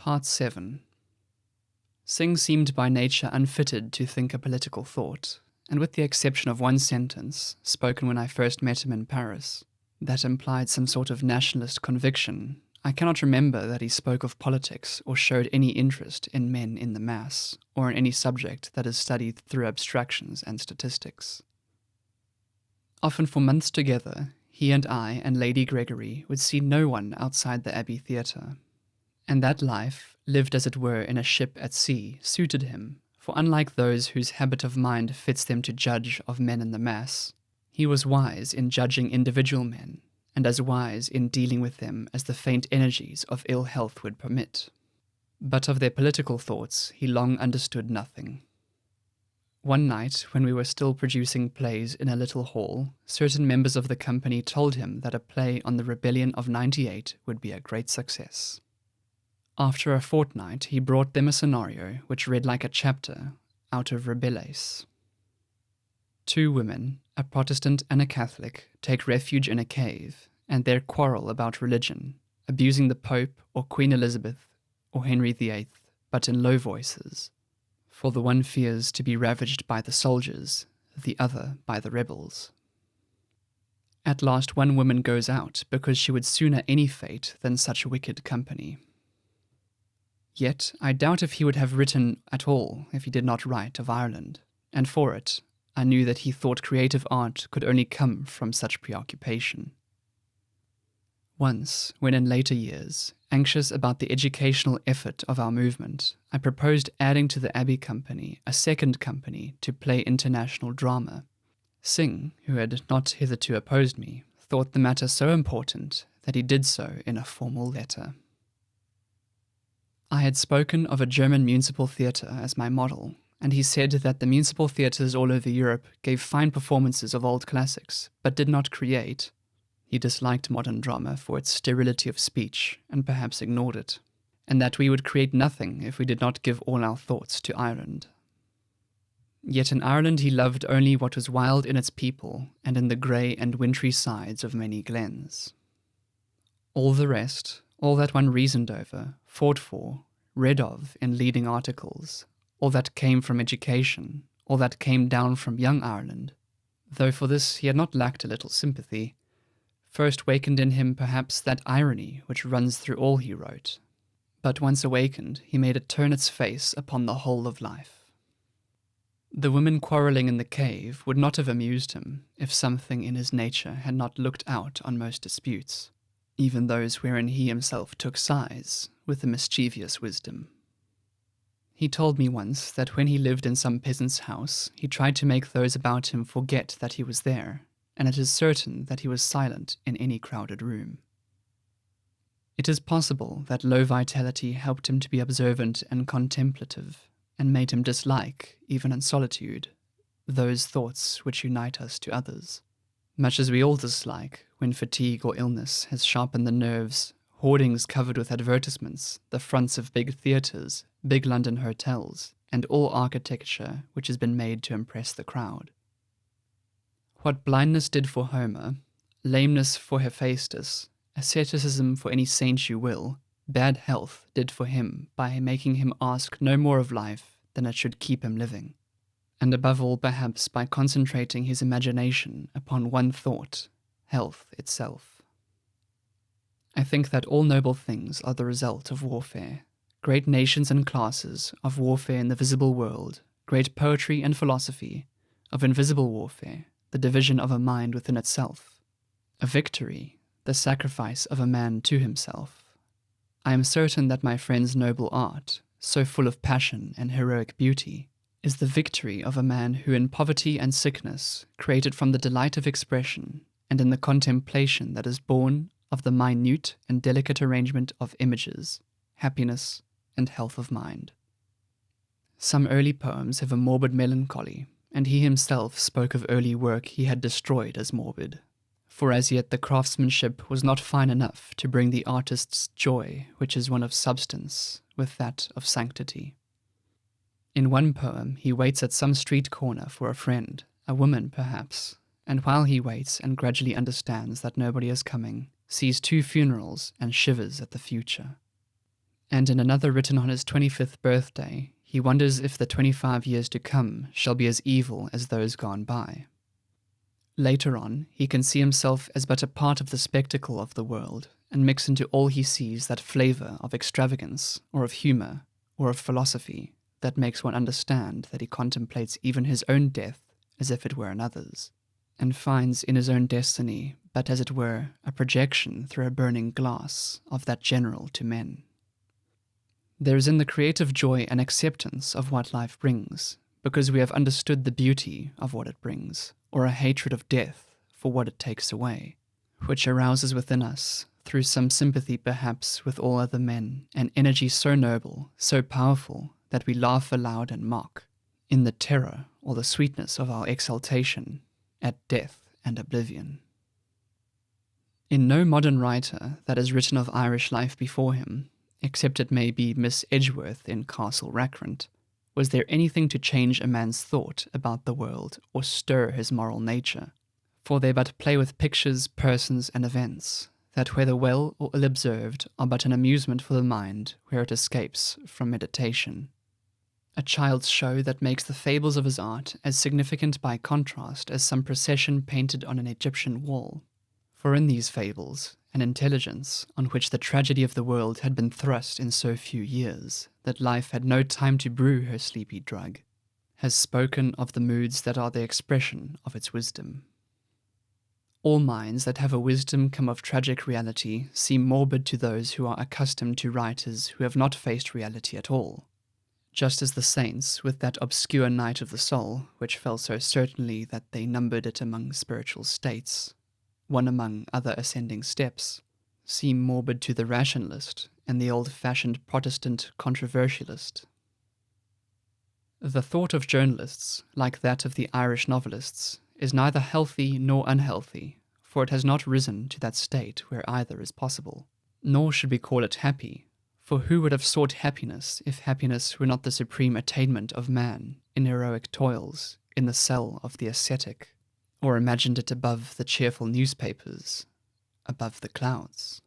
Part 7. Synge seemed by nature unfitted to think a political thought, and with the exception of one sentence, spoken when I first met him in Paris, that implied some sort of nationalist conviction, I cannot remember that he spoke of politics or showed any interest in men in the mass, or in any subject that is studied through abstractions and statistics. Often for months together, he and I and Lady Gregory would see no one outside the Abbey Theatre, and that life, lived as it were in a ship at sea, suited him, for unlike those whose habit of mind fits them to judge of men in the mass, he was wise in judging individual men, and as wise in dealing with them as the faint energies of ill health would permit. But of their political thoughts he long understood nothing. One night, when we were still producing plays in a little hall, certain members of the company told him that a play on the rebellion of '98 would be a great success. After a fortnight, he brought them a scenario which read like a chapter out of Rabelais. Two women, a Protestant and a Catholic, take refuge in a cave, and there quarrel about religion, abusing the Pope or Queen Elizabeth or Henry VIII, but in low voices, for the one fears to be ravaged by the soldiers, the other by the rebels. At last one woman goes out because she would sooner any fate than such wicked company. Yet I doubt if he would have written at all if he did not write of Ireland, and for it I knew that he thought creative art could only come from such preoccupation. Once, when in later years, anxious about the educational effort of our movement, I proposed adding to the Abbey Company a second company to play international drama. Synge, who had not hitherto opposed me, thought the matter so important that he did so in a formal letter. I had spoken of a German municipal theatre as my model, and he said that the municipal theatres all over Europe gave fine performances of old classics, but did not create. He disliked modern drama for its sterility of speech, and perhaps ignored it, and that we would create nothing if we did not give all our thoughts to Ireland. Yet in Ireland he loved only what was wild in its people, and in the grey and wintry sides of many glens. All the rest, all that one reasoned over, fought for, read of in leading articles, all that came from education, all that came down from young Ireland, though for this he had not lacked a little sympathy, first wakened in him perhaps that irony which runs through all he wrote. But once awakened, he made it turn its face upon the whole of life. The women quarrelling in the cave would not have amused him if something in his nature had not looked out on most disputes, even those wherein he himself took sides, with a mischievous wisdom. He told me once that when he lived in some peasant's house, he tried to make those about him forget that he was there, and it is certain that he was silent in any crowded room. It is possible that low vitality helped him to be observant and contemplative, and made him dislike, even in solitude, those thoughts which unite us to others, much as we all dislike, when fatigue or illness has sharpened the nerves, hoardings covered with advertisements, the fronts of big theatres, big London hotels, and all architecture which has been made to impress the crowd. What blindness did for Homer, lameness for Hephaestus, asceticism for any saint you will, bad health did for him by making him ask no more of life than it should keep him living, and above all perhaps by concentrating his imagination upon one thought, health itself. I think that all noble things are the result of warfare, great nations and classes of warfare in the visible world, great poetry and philosophy of invisible warfare, the division of a mind within itself, a victory, the sacrifice of a man to himself. I am certain that my friend's noble art, so full of passion and heroic beauty, is the victory of a man who in poverty and sickness created from the delight of expression and in the contemplation that is born of the minute and delicate arrangement of images, happiness and health of mind. Some early poems have a morbid melancholy, and he himself spoke of early work he had destroyed as morbid, for as yet the craftsmanship was not fine enough to bring the artist's joy, which is one of substance, with that of sanctity. In one poem he waits at some street corner for a friend, a woman perhaps, and while he waits and gradually understands that nobody is coming, sees 2 funerals and shivers at the future. And in another written on his 25th birthday, he wonders if the 25 years to come shall be as evil as those gone by. Later on, he can see himself as but a part of the spectacle of the world, and mix into all he sees that flavour of extravagance, or of humour, or of philosophy, that makes one understand that he contemplates even his own death as if it were another's, and finds in his own destiny but as it were a projection through a burning glass of that general to men. There is in the creative joy an acceptance of what life brings, because we have understood the beauty of what it brings, or a hatred of death for what it takes away, which arouses within us, through some sympathy perhaps with all other men, an energy so noble, so powerful, that we laugh aloud and mock, in the terror or the sweetness of our exultation, at death and oblivion. In no modern writer that has written of Irish life before him, except it may be Miss Edgeworth in Castle Rackrent, was there anything to change a man's thought about the world or stir his moral nature, for they but play with pictures, persons, and events, that whether well or ill observed are but an amusement for the mind where it escapes from meditation. A child's show that makes the fables of his art as significant by contrast as some procession painted on an Egyptian wall. For in these fables, an intelligence on which the tragedy of the world had been thrust in so few years that life had no time to brew her sleepy drug, has spoken of the moods that are the expression of its wisdom. All minds that have a wisdom come of tragic reality seem morbid to those who are accustomed to writers who have not faced reality at all, just as the saints, with that obscure night of the soul, which fell so certainly that they numbered it among spiritual states, one among other ascending steps, seem morbid to the rationalist and the old-fashioned Protestant controversialist. The thought of journalists, like that of the Irish novelists, is neither healthy nor unhealthy, for it has not risen to that state where either is possible. Nor should we call it happy, for who would have sought happiness if happiness were not the supreme attainment of man in heroic toils in the cell of the ascetic, or imagined it above the cheerful newspapers, above the clouds?